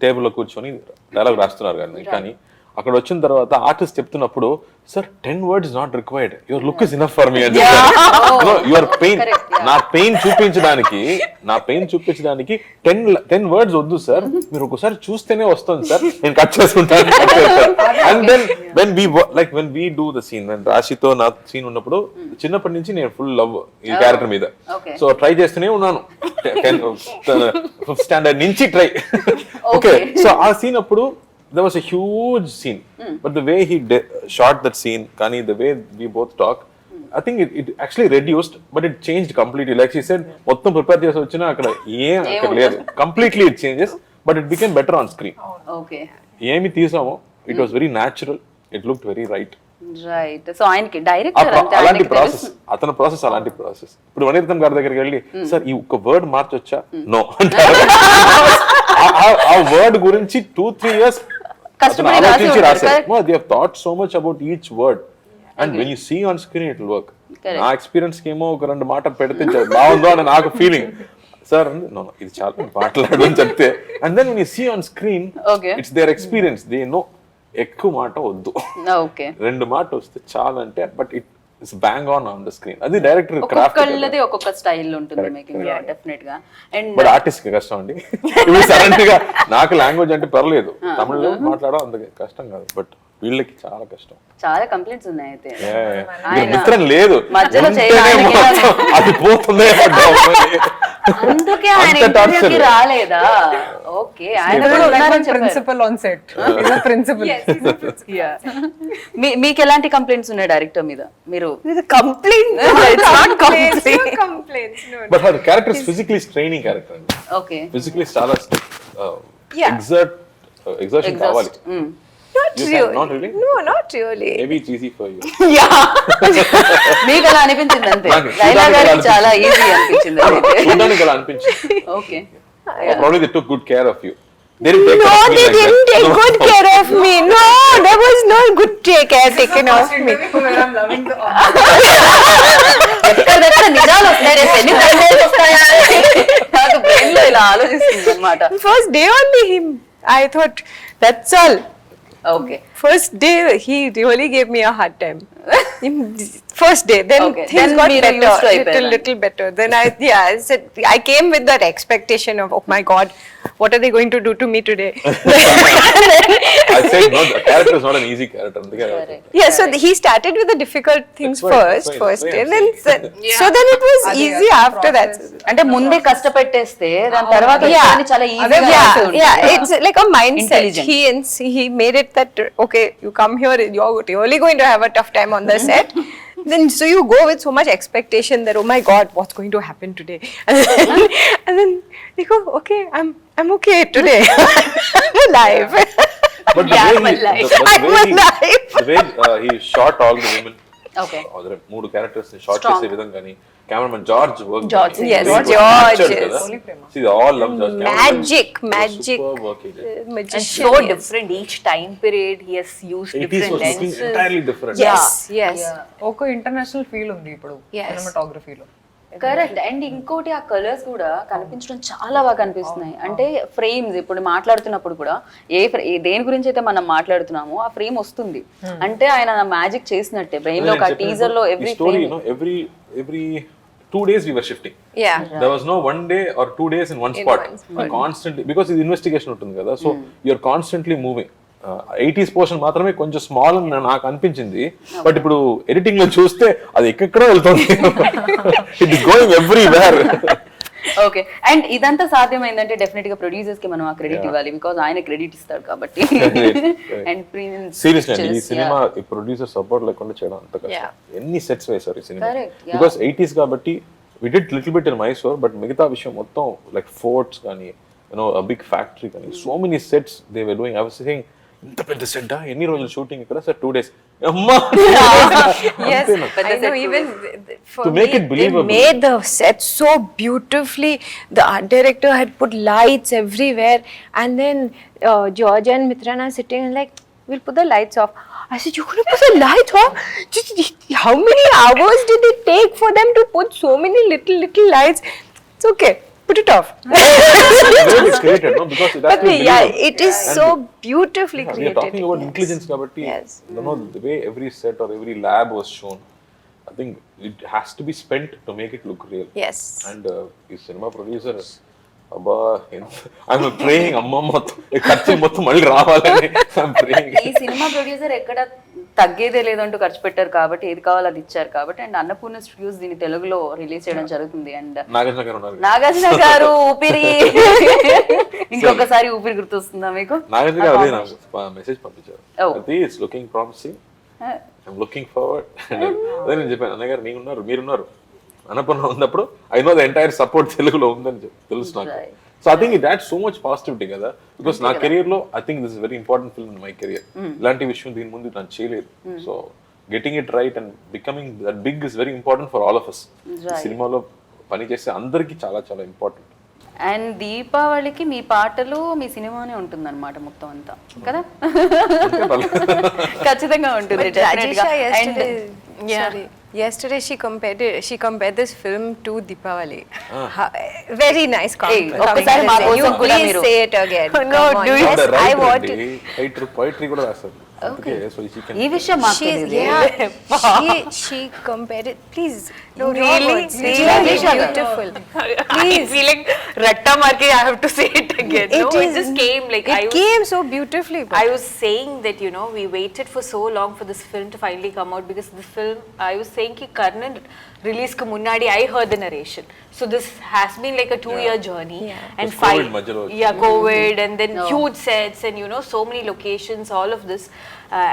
టేబుల్లో కూర్చొని dialogue రాస్తున్నారు కానీ అక్కడ వచ్చిన తర్వాత ఆర్టిస్ట్ చెప్తున్నప్పుడు sir 10 words not required, your look is enough for me అని యువర్ పెయిన్, నా పెయిన్ చూపించడానికి 10 words వద్దు సార్, మీరు ఒకసారి చూస్తేనే వస్తుంది సార్, నేను కట్ చేసుకుంటాను. And then when we do the scene, when రాశితో నా సీన్ ఉన్నప్పుడు చిన్నప్పటి నుంచి నేను ఫుల్ లవ్ ఈ క్యారెక్టర్ మీద. సో ట్రై చేస్తూనే ఉన్నాను 5th standard నుంచి ట్రై. ఓకే, సో ఆ సీన్ అప్పుడు there was a huge scene, but the way he shot that scene, Kani, the way we both talk, I think it actually reduced, but it changed completely. Like she said, mottham prepare chesi vachina akkada akkada ledu, completely it changes, but it became better on screen. Okay. Emi teesamo, it was very natural, it looked very right. Right. So ఆయనకి director అంటే అలాంటి ఆయనకి process, అతని process అలాంటి process. ఇప్పుడు మణిరత్నం గారి దగ్గరికి వెళ్ళి సార్ ఈ ఒక్క వర్డ్ మార్చొచ్చా, నో అంటారు. ఆ వర్డ్ గురించి 2-3 years కష్టపడి ఆలోచించి రాసి రాశారు. ఉంటారు. No, they have thought so much about each word, and when you see on screen it will work. నా ఎక్స్పీరియన్స్ కి ఏమో ఒక 2 మాట పెడితే బాగుందో అని నాకు ఫీలింగ్. సార్ నో ఇది చాలా మాట్లాడు అని చెప్తే, and then when you see on screen it's their experience, they know ఎక్కువ మాట వద్దు, ఓకే 2 మాట వస్తే చాలా అంటే, but it's bang on the screen. అది డైరెక్టర్ క్రాఫ్ట్. ఒక్కొక్కళ్ళది ఒక్కొక్క స్టైల్ ఉంటుంది మేకింగ్ లో డెఫినెట్ గా. అండ్ బట్ ఆర్టిస్ట్ కి కష్టం అండి. ఇప్పుడు సడన్ గా నాకు లాంగ్వేజ్ అంటే పర్లేదు, తమిళ్లో మాట్లాడడం అంత కష్టం కాదు, బట్ వీళ్ళకి చాలా కష్టం. చాలా కంప్లైంట్స్ ఉన్నాయి అయితే. మిత్రం లేదు మధ్యలో ఉంటేనే మొత్తం అది పోతుందే అందుకే ఆయన ఇంటర్వ్యూకి రాలేదా? ఓకే, ఆయన కూడా ఉన్నారని చెప్పారు. Principal on set, principal. మీకు ఎలాంటి కంప్లైంట్స్ ఉన్నాయి డైరెక్టర్ మీద? మీరు but her character is physically straining character అండి. ఓకే, ఫిజికల్లీ చాలా ఎగ్జర్షన్ కావాలి. Not really. No, not really. Maybe it's easy for you. మీకు అలా అనిపించింది అంతే? నాకు డైలాగ్ గారికి చాలా ఈజీ అనిపించింది అయితే. చూడడానికి అలా అనిపించింది. Okay, probably they took good care of you. No, they didn't take good care of me. No, there was no good care taken of me. ఎక్కడెక్కడ నిజాలు వస్తాయి, రేపు ఎన్ని కంప్లైంట్స్ వస్తాయా నాకు బ్రెయిన్ లో ఇలా ఆలోచిస్తుంది అన్నమాట. First day only I thought that's all. Okay. First day he really gave me a hard time. First day, then things Then got మీరు used to better, little better. Then I said, I came with that expectation of, oh my God, what are they going to do to me today? I said no, the character is not an easy character. Yeah, so he started with the difficult things first day, and then so then it was easy after that. అంటే ముందే కష్టపెట్టేస్తే దాని తర్వాత వచ్చేవన్నీ చాలా Yeah, it's like a mindset. He made it that, okay, you come here, you're really going to have a tough time on the set. Then so you go with so much expectation that, oh my God, what's going to happen today? And then you go, okay, I'm okay today. I'm alive. But I'm alive. the way he shot all the women. Okay. Other 3 characters ni shot chese vidhanga ni cameraman George worked. George, yes, George. Yes. See, they all love George. Magic. Superb work he did. And Magician. so different each time period. He has used 80s different was looking lenses. entirely different. Yes. ఒక international feel ఉంది ఇప్పుడు Yes. సినిమాటోగ్రఫీలో. Correct. And ఇంకోటి ఆ colours కూడా కనిపించడం చాలా బాగా కనిపిస్తున్నాయి. అంటే ఫ్రేమ్స్ ఇప్పుడు మాట్లాడుతున్నప్పుడు కూడా దేని గురించి అయితే మనం మాట్లాడుతున్నామో ఆ ఫ్రేమ్ వస్తుంది అంటే ఆయన మ్యాజిక్ చేసినట్టే బ్రెయిన్ లో. టీజర్ లో every 2 days we were shifting. Yeah. There was no 1 day or 2 days in one spot. Constantly, because ఇది ఇన్వెస్టిగేషన్ ఉంటుంది కదా, so you're constantly moving. 80s portion మాత్రమే కొంచెం స్మాల్ అని నాకు అనిపించింది, బట్ ఇప్పుడు ఎడిటింగ్ లో చూస్తే అది ఎక్కడో వెళ్తుంది. It is going everywhere. Okay. And ఇదంతా సాధ్యమైందంటే డెఫినెట్ గా ప్రొడ్యూసర్స్ కి మనం ఆ క్రెడిట్ ఇవ్వాలి, బికాజ్ ఆయన క్రెడిట్ ఇస్తాడు కాబట్టి. అండ్ సీరియస్లీ ఈ సినిమా ఈ ప్రొడ్యూసర్ సపోర్ట్ లేకుండా చేయడం అంత కష్టం. ఎన్ని సెట్స్ వేశారు ఈ సినిమా, బికాస్ 80s కాబట్టి we did little bit in Mysore, but మిగతా విషయం మొత్తం లైక్ ఫోర్ట్స్ కానీ a big factory కానీ so many sets they were doing. I was saying ఇంత పెద్ద సెట్ ఎన్ని రోజులు షూటింగ్ ఇక్కడ? Sir 2 days. అమ్మా. Yes, I know. Even for to make me, it believable, they made the set so beautifully. The art director had put lights everywhere, and then George and Mithran are sitting and like, we'll put the lights off. I said, you're gonna put the lights off? How many hours did it take for them to put so many little lights? It's okay. Put it off. it's created, no? Because it has to be believable. It is so beautifully created. We are talking about intelligence kabatti. Yes. The way every set or every lab was shown, I think it has to be spent to make it look real. Yes. And the cinema producer, abba, I'm praying amma mottham ఖర్చు మొత్తం మళ్ళీ రావాలని I'm praying. ఈ cinema producer ఎక్కడ తగ్గేదే లేదంటూ ఖర్చు పెట్టారు కాబట్టి ఏది కావాలో అది ఇచ్చారు కాబట్టి. అండ్ అన్నపూర్ణ స్టూడియోస్ దీన్ని తెలుగులో రిలీజ్ చేయడం జరుగుతుంది. అండ్ నాగార్జున గారు ఉన్నారు. నాగార్జున గారు ఊపిరి ఇంకొకసారి ఊపిరి గుర్తొస్తుందా మీకు? నాగార్జున గారు అదే నాకు మెసేజ్ పంపించారు. అది it's looking promising, I'm looking forward. అదే నేను చెప్పాను, అన్నయ్య గారు మీరున్నారు అన్నపూర్ణ ఉన్నప్పుడు I know the entire support తెలుగులో ఉందని తెలుసు నాకు. So I think it add so much positivity కదా, బికాస్ నా కెరియర్ లో I think this is very important film in my career. ఇలాంటి విషయం దీని ముందు నేను చేయలేదు. So getting it right and becoming that big is very important for all of us. సినిమాలో పని చేస్తే అందరికీ చాలా చాలా ఇంపార్టెంట్. అండ్ దీపావళికి మీ పాటలు మీ సినిమానే ఉంటుందన్నమాట మొత్తం అంతా కదా. ఖచ్చితంగా ఉంటుంది. Rajisha yesterday she compared this film to Deepavali. Very nice ఒక్కసారి మా కోసం కూడా please మీరు say it again. No, Come on. do you- Yes, I want it. poetry కూడా రాస్తారు. అందుకే so she can ఈ విషయం మాకు She's తెలియదు. she compared it. Please, No, in your really? words, Really? literally beautiful. I feel like ratta marke I have to say it again. No, it just came like It came so beautifully. I was saying that, you know, we waited for so long for this film to finally come out, because the film, I was saying ki Karnan release ku munnadi I heard the narration. So this has been like a 2-year journey. And Because COVID madhyalo COVID and then huge sets and, you know, so many locations, all of this.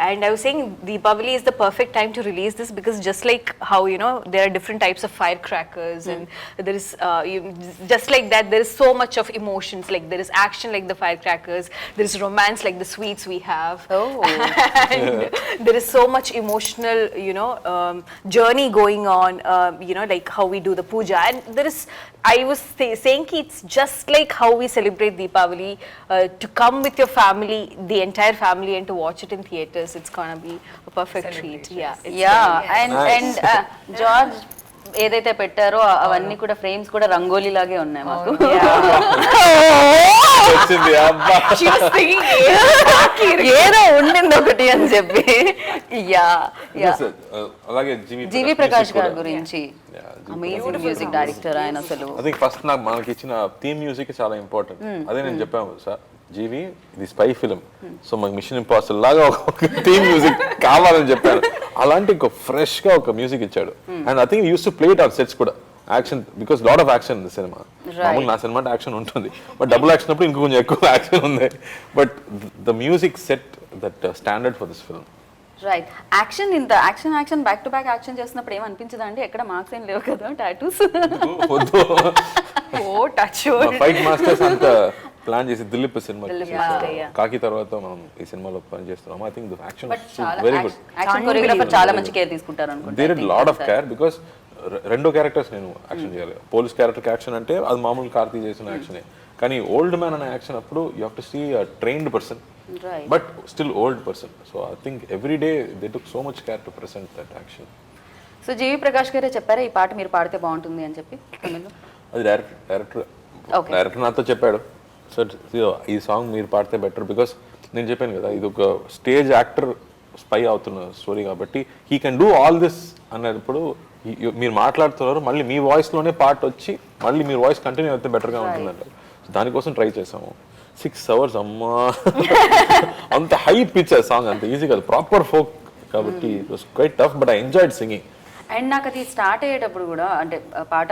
And I was saying Deepavali is the perfect time to release this, because just like how, you know, there are different types of firecrackers and there is just like that, there is so much of emotions. Like there is action like the firecrackers, there is romance like the sweets we have. And there is so much emotional, you know, journey going on, you know, like how we do the puja. And there is, I was saying ki it's just like how we celebrate Deepavali, to come with your family, the entire family, and to watch it in theaters. It's gonna be a perfect treat. Yeah. It's and George ఏదైతే పెట్టారో అవన్నీ కూడా frames కూడా రంగోలీ లాగే ఉన్నాయి మాకు. వచ్చింది అబ్బా. She was thinking, ఏదో ఉండింది ఒకటి అని చెప్పి. యా Yes, అలాగే జీవి ప్రకాష్ గారి గురించి అమేజింగ్ మ్యూజిక్ డైరెక్టర్ ఆయన అసలు. ఐ థింక్ ఫస్ట్ నాకు మనకి ఇచ్చిన థీమ్ మ్యూజిక్ చాలా ఇంపార్టెంట్. అదే నేను చెప్పాను సార్, జీవి ఇది స్పై ఫిల్మ్, సో మాకు మిషన్ ఇంపాసిబుల్ లాగా ఒక థీమ్ మ్యూజిక్ కావాలని చెప్పాను. అలాంటి ఒక ఫ్రెష్ గా ఒక మ్యూజిక్ ఇచ్చాడు. And I think uses to play it on sets కూడా, action, because lot of action in cinema. మామూలు నా సినిమా అంటే యాక్షన్ ఉంటుంది, బట్ డబుల్ యాక్షన్ అప్పుడు ఇంకొంచెం ఎక్కువ యాక్షన్ ఉంది. But the music set that standard for this film. Right. Action ఇంత action back to back action చేస్తున్నప్పుడు ఏమనిపించదా అండి? ఎక్కడ మార్క్స్ ఏం లేవు కదా, టాటూస్. వద్దు, oh, touch ఫైట్ మాస్టర్స్ అంత ప్లాన్ చేసి దిలీప్ సినిమా yeah. కాకి తర్వాత మనం ఈ సినిమాలో పని చేస్తున్నాం. ఐ థింక్ ద యాక్షన్ చాలా వెరీ గుడ్. యాక్షన్ కొరియోగ్రాఫర్ చాలా మంచి కేర్ తీసుకుంటారు అనుకుంటా. They did lot of care, because రెండో క్యారెక్టర్స్ నేను యాక్షన్ చేయాలి. పోలీస్ క్యారెక్టర్ యాక్షన్ అంటే అది మామూలు కార్తీ చేసిన యాక్షనే, కానీ ఓల్డ్ మ్యాన్ అనే యాక్షన్ అప్పుడు you have to see a trained person but still old person. So I think every day they took so much care to present that action. So జీవి ప్రకాష్ గారే చెప్పారా ఈ పాట మీరు పాడితే బాగుంటుంది అని చెప్పి తమిళ్లో? అది డైరెక్టర్ నాతో చెప్పాడు, సార్ ఈ సాంగ్ మీరు పాడితే బెటర్, బికాస్ నేను చెప్పాను కదా ఇది ఒక స్టేజ్ యాక్టర్ స్పై అవుతున్న స్టోరీ కాబట్టి he can do all this అన్నప్పుడు మీరు మాట్లాడుతున్నారు, మళ్ళీ మీ వాయిస్లోనే పాట వచ్చి మళ్ళీ మీరు వాయిస్ కంటిన్యూ అయితే బెటర్గా ఉంటుందంట. దానికోసం ట్రై చేసాము. 6 hours అమ్మా, అంత హై పిచ్ సాంగ్, అంత ఈజీ కాదు, ప్రాపర్ ఫోక్ కాబట్టి it was quite tough, but I enjoyed singing. And నాకు అది స్టార్ట్ అయ్యేటప్పుడు కూడా అంటే పాట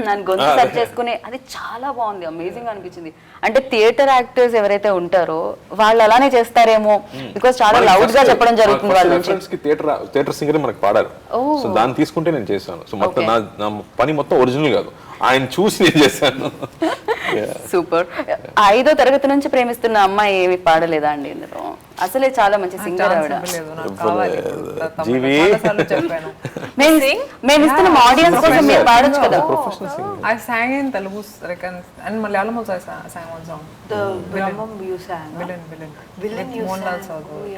నన్ను గొంతు సెట్ చేసుకునే అది చాలా బాగుంది, అమేజింగ్ అనిపించింది. అంటే థియేటర్ యాక్టర్స్ ఎవరైతే ఉంటారో వాళ్ళు అలానే చేస్తారేమో, బికాస్ చాలా లౌడ్ గా చెప్పడం జరుగుతుంది వాళ్ళ నుంచి. థియేటర్ సింగర్ మనకు పాడారు, సో దాన్ని తీసుకుంటే నేను చేశాను. సో మొత్తం నా పని మొత్తం ఒరిజినల్ కాదు, ఆయన చూసి నేను చేశాను. సూపర్. 5వ తరగతి నుంచి ప్రేమిస్తున్న అమ్మాయి ఏమి పాడలేదా అండి ఇందులో? అసలే చాలా మంచి సింగర్ ఆవిడ. మేము ఇస్తున్న ఆడియన్స్ కోసం మీరు పాడొచ్చు కదా. I sang in Telugu and Malayalam also. I sang one song. The Brahmam you sang. Villain you sang.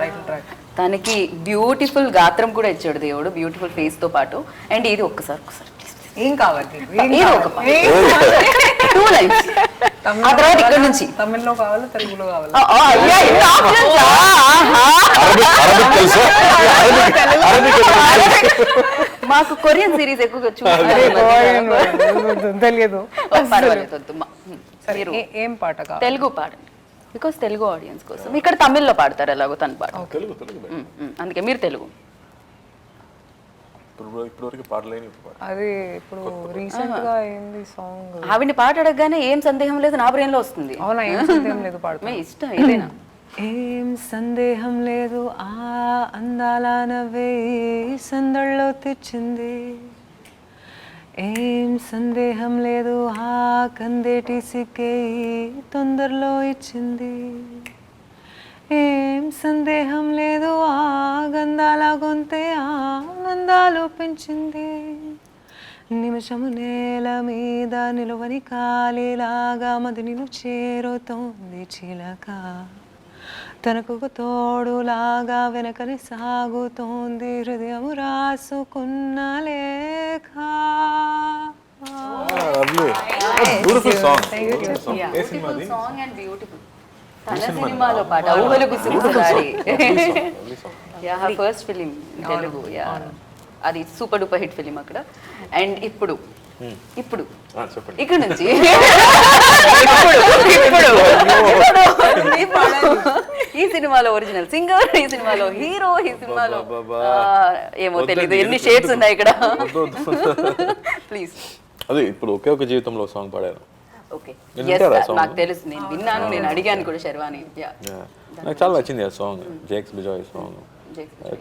Title track. తనకి బ్యూటిఫుల్ గాత్రం కూడా ఇచ్చాడు దేవుడు, బ్యూటిఫుల్ ఫేస్ తో పాటు. అండ్ ఇది ఒక్కసారి ఏం కావాలి? ఇది ఒక 2 lines. ఆ తర్వాత ఇక్కడ నుంచి తమిళ్లో కావాలా, తెలుగులో కావాలా? మాకు కొరియన్ సిరీస్ ఎక్కువగా తెలియదు. ఏం పాట కావాలి? తెలుగు పాడండి, బికాస్ తెలుగు ఆడియన్స్ కోసం. ఇక్కడ తమిళ్లో పాడతారు ఎలాగో తను పాడు, అందుకే మీరు తెలుగు. అది ఇప్పుడు రీసెంట్ గా ఏంది సాంగ్, ఆవిడ పాట అడగగానే ఏం సందేహం లేదు నా బ్రెయిన్ లో వస్తుంది. అవునా? ఏం సందేహం లేదు పాడుతున్నా. మీ ఇష్టం ఏదైనా. ఏం సందేహం లేదు ఆ అందాల నవ్వే సందళ్ళలో తెచ్చింది, ఏం సందేహం లేదు ఆ కందేటి సిక్కే తొందరలో ఇచ్చింది, ఏం సందేహం లేదు ఆ గంధాల గొంతే ఆనందాలు పెంచింది. నిమిషము నేల మీద నిలువని కాలిలాగా మది నిన్ను చేరుతోంది చిలక. తనకు తోడులాగా వెనకని సాగుతోంది హృదయము రాసుకున్న లేఖ. Beautiful song. ఏ సినిమాది? Song and beautiful. తన సినిమాలో పాట ఊహలు గుసగుసలాడి. Yeah first film Telugu. Yeah అది సూపర్ డూపర్ హిట్ ఫిలిం అక్కడ. అండ్ ఇప్పుడు చెప్పండి. ఇక్కడ నుంచి ఈ సినిమాలో ఒరిజినల్ సింగర్, ఈ సినిమాలో హీరో, ఈ సినిమాలో ఏమో తెలీదు ఎన్ని షేడ్స్ ఉన్నాయి ఇక్కడ. ప్లీజ్. అదే ఇప్పుడు ఒకే ఒక జీవితంలో సాంగ్ పాడాను. ఓకే నాకు తెలుసు, నేను విన్నాను, నేను అడిగాను కూడా శర్వాణి. నాకు చాలా నచ్చింది ఆ song, Jakes Bejoy song.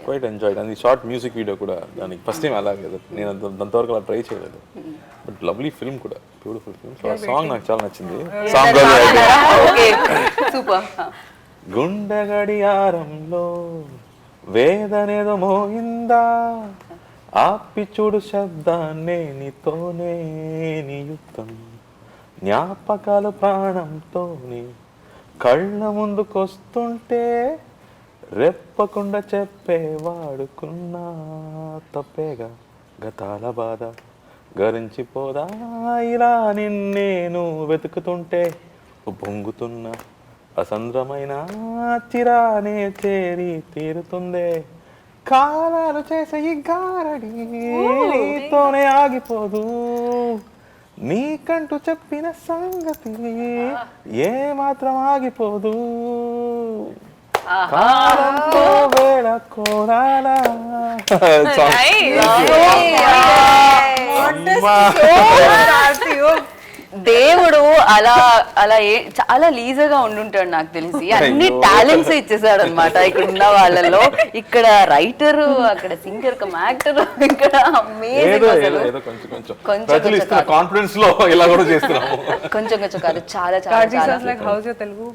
Quite enjoyed. And ఈ షార్ట్ మ్యూజిక్ వీడియో కూడా దానికి ఫస్ట్ టైం అలాగే కదా, నేను అంతవరకు అలా ట్రై చేయలేదు. బట్ లవ్లీ ఫిల్మ్ కూడా, బ్యూటిఫుల్ ఫిల్మ్. సో ఆ సాంగ్ నాకు చాలా నచ్చింది. Song super. గుండె గడియారంలో వేదనేదో మోయిందా, ఆపి చూడు శబ్దాన్నే నీతోనే నీ యుద్ధం, జ్ఞాపకాలు ప్రాణంతోని కళ్ళ ముందుకొస్తుంటే రెప్పకుండా చెప్పేవాడుకున్నా తప్పేగా గతాల బాధ గరించిపోదా, ఇలా నిన్నేను వెతుకుతుంటే పొంగుతున్న అసంద్రమైన చిరానే చేరి తీరుతుందే, కాలాలు చేసే ఈ గారడి నీతోనే ఆగిపోదు, నీకంటూ చెప్పిన సంగతి ఏ మాత్రం ఆగిపోదు, కాలంతో వేళ కోరాలా. దేవుడు అలా అలా చాలా లీజర్గా ఉండుంటాడు నాకు తెలిసి. అన్ని టాలెంట్స్ ఇచ్చేసాడు అనమాట ఇక్కడ ఉన్న వాళ్ళలో. ఇక్కడ రైటర్, అక్కడ సింగర్, యాక్టర్, ఇక్కడ కాన్ఫిడెన్స్ లో ఇలా కూడా చేస్తున్నాము. కొంచెం కొంచెం కాదు, చాలా చాలా. Like how's your Telugu?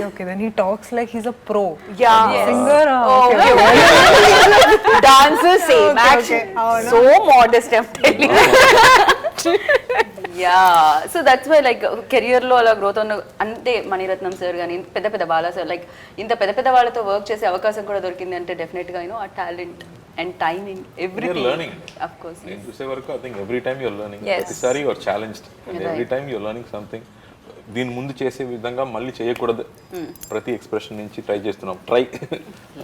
Okay. Then he talks like he's a pro. Yeah. Singer. Dancer, same. Action. So modest, I'm telling you. Yeah so that's why like కెరియర్లో అలా గ్రోత్ ఉన్న అంటే మణిరత్నం సార్ కానీ పెద్ద పెద్ద బాలా సార్, లైక్ ఇంత పెద్ద పెద్ద వాళ్ళతో వర్క్ చేసే అవకాశం కూడా దొరికింది అంటే డెఫినెట్గా యూనో ఆ talent and timing everything. Learning of course నేను చూసే వరకు I think every time you're learning, ప్రతిసారి you're challenged and every time you're learning something. దీని ముందు చేసే విధంగా మళ్ళీ చేయకూడదు, ప్రతి ఎక్స్ప్రెషన్ నుంచి ట్రై చేస్తున్నాం, ట్రై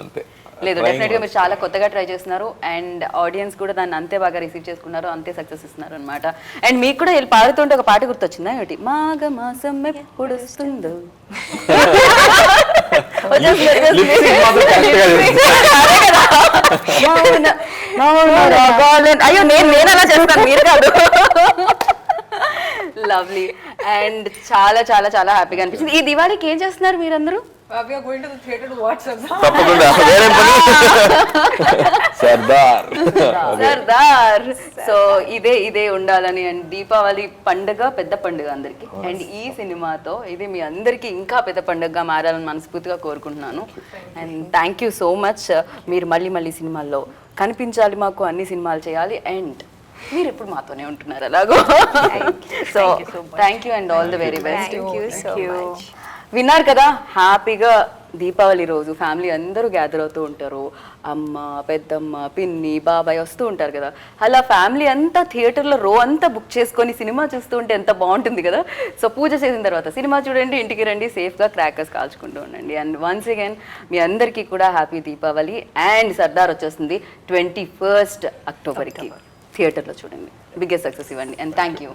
అంతే. లేదు డెఫినెట్గా మీరు చాలా కొత్తగా ట్రై చేస్తున్నారు అండ్ ఆడియన్స్ కూడా దాన్ని అంతే బాగా రిసీవ్ చేసుకున్నారు, అంతే సక్సెస్ ఇస్తున్నారు అనమాట. అండ్ మీకు కూడా వీళ్ళు పాడుతుంటే ఒక పాట గుర్తొచ్చిందా ఏమిటి? మాఘ మాసం ఎప్పుడు వస్తుందో. అయ్యో నేను అలా చేస్తాను, మీరు కాదు. లవ్లీ అండ్ చాలా చాలా చాలా హ్యాపీగా అనిపించింది. ఈ దివాళీకి ఏం చేస్తున్నారు మీరందరూ? We are going to the theater to watch Sardar. తప్పకుండా సర్దార్. సర్దార్. సో ఇదే ఉండాలని. అండ్ దీపావళి పండుగ పెద్ద పండుగ అందరికి, అండ్ ఈ సినిమాతో ఇది మీ అందరికి ఇంకా పెద్ద పండుగగా మారాలని మనస్ఫూర్తిగా కోరుకుంటున్నాను. And thank you so much. మీరు మళ్ళీ సినిమాల్లో కనిపించాలి, మాకు అన్ని సినిమాలు చేయాలి, అండ్ మీరు ఇప్పుడు మాతోనే ఉంటున్నారు అలాగో. So thank you and all the very best. విన్నారు కదా, హ్యాపీగా దీపావళి రోజు ఫ్యామిలీ అందరూ గ్యాదర్ అవుతూ ఉంటారు. అమ్మ, పెద్దమ్మ, పిన్ని, బాబాయ్ వస్తూ ఉంటారు కదా. అలా ఫ్యామిలీ అంతా థియేటర్లో రో అంతా బుక్ చేసుకొని సినిమా చూస్తూ ఉంటే ఎంత బాగుంటుంది కదా. సో పూజ చేసిన తర్వాత సినిమా చూడండి, ఇంటికి రండి, సేఫ్గా క్రాకర్స్ కాల్చుకుంటూ ఉండండి. అండ్ వన్స్ అగైన్ మీ అందరికీ కూడా హ్యాపీ దీపావళి. అండ్ సర్దార్ వచ్చేస్తుంది 21 అక్టోబర్కి. థియేటర్లో చూడండి, బిగ్గెస్ట్ సక్సెస్ ఇవ్వండి. And thank you.